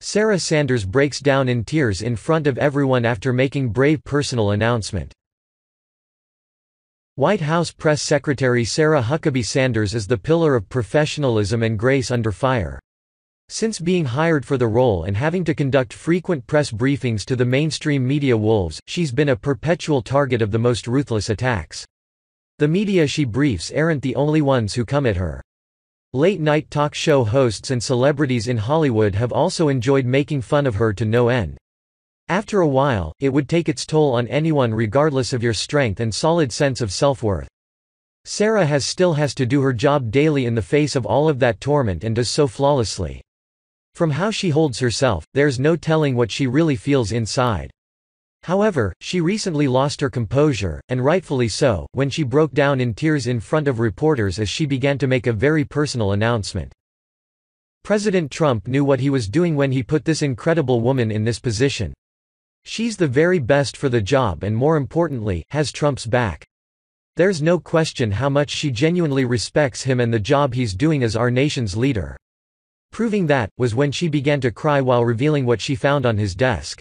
Sarah Sanders breaks down in tears in front of everyone after making brave personal announcement. White House Press Secretary Sarah Huckabee Sanders is the pillar of professionalism and grace under fire. Since being hired for the role and having to conduct frequent press briefings to the mainstream media wolves, she's been a perpetual target of the most ruthless attacks. The media she briefs aren't the only ones who come at her. Late-night talk show hosts and celebrities in Hollywood have also enjoyed making fun of her to no end. After a while, it would take its toll on anyone regardless of your strength and solid sense of self-worth. Sarah still has to do her job daily in the face of all of that torment and does so flawlessly. From how she holds herself, there's no telling what she really feels inside. However, she recently lost her composure, and rightfully so, when she broke down in tears in front of reporters as she began to make a very personal announcement. President Trump knew what he was doing when he put this incredible woman in this position. She's the very best for the job and, more importantly, has Trump's back. There's no question how much she genuinely respects him and the job he's doing as our nation's leader. Proving that, was when she began to cry while revealing what she found on his desk.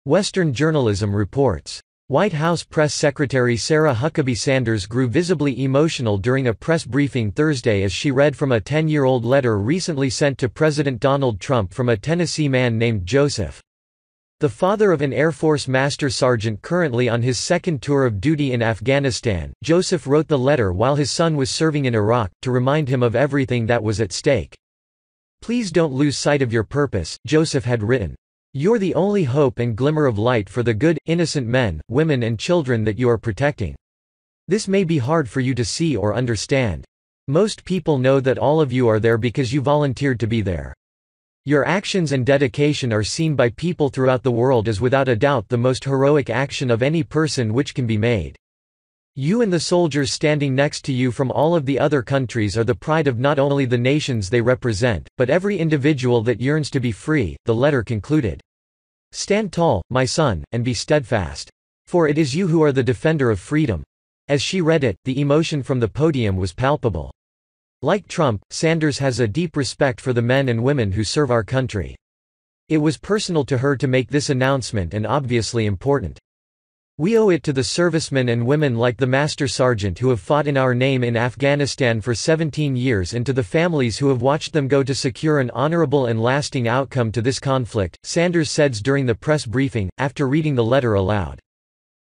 Western Journalism reports. White House Press Secretary Sarah Huckabee Sanders grew visibly emotional during a press briefing Thursday as she read from a 10-year-old letter recently sent to President Donald Trump from a Tennessee man named Joseph. The father of an Air Force Master Sergeant currently on his second tour of duty in Afghanistan, Joseph wrote the letter while his son was serving in Iraq, to remind him of everything that was at stake. "Please don't lose sight of your purpose," Joseph had written. "You're the only hope and glimmer of light for the good, innocent men, women and children that you are protecting. This may be hard for you to see or understand. Most people know that all of you are there because you volunteered to be there. Your actions and dedication are seen by people throughout the world as without a doubt the most heroic action of any person which can be made. You and the soldiers standing next to you from all of the other countries are the pride of not only the nations they represent, but every individual that yearns to be free," the letter concluded. "Stand tall, my son, and be steadfast. For it is you who are the defender of freedom." As she read it, the emotion from the podium was palpable. Like Trump, Sanders has a deep respect for the men and women who serve our country. It was personal to her to make this announcement and obviously important. "We owe it to the servicemen and women like the Master Sergeant who have fought in our name in Afghanistan for 17 years and to the families who have watched them go to secure an honorable and lasting outcome to this conflict," Sanders said during the press briefing, after reading the letter aloud.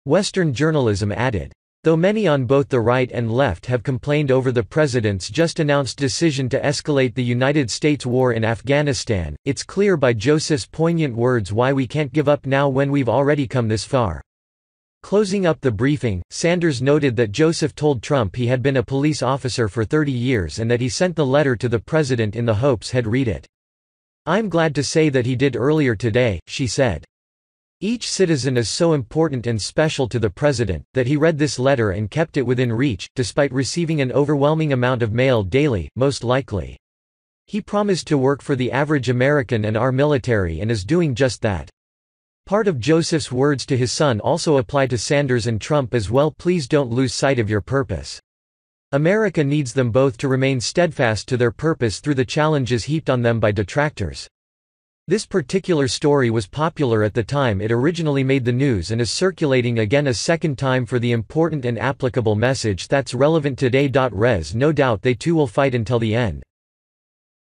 Western Journalism added, "Though many on both the right and left have complained over the president's just-announced decision to escalate the United States war in Afghanistan, it's clear by Joseph's poignant words why we can't give up now when we've already come this far." Closing up the briefing, Sanders noted that Joseph told Trump he had been a police officer for 30 years and that he sent the letter to the president in the hopes he'd read it. "I'm glad to say that he did earlier today," she said. "Each citizen is so important and special to the president, that he read this letter and kept it within reach, despite receiving an overwhelming amount of mail daily, most likely. He promised to work for the average American and our military and is doing just that." Part of Joseph's words to his son also apply to Sanders and Trump as well. "Please don't lose sight of your purpose. America needs them both to remain steadfast to their purpose through the challenges heaped on them by detractors." This particular story was popular at the time it originally made the news and is circulating again a second time for the important and applicable message that's relevant today. Res no doubt they too will fight until the end.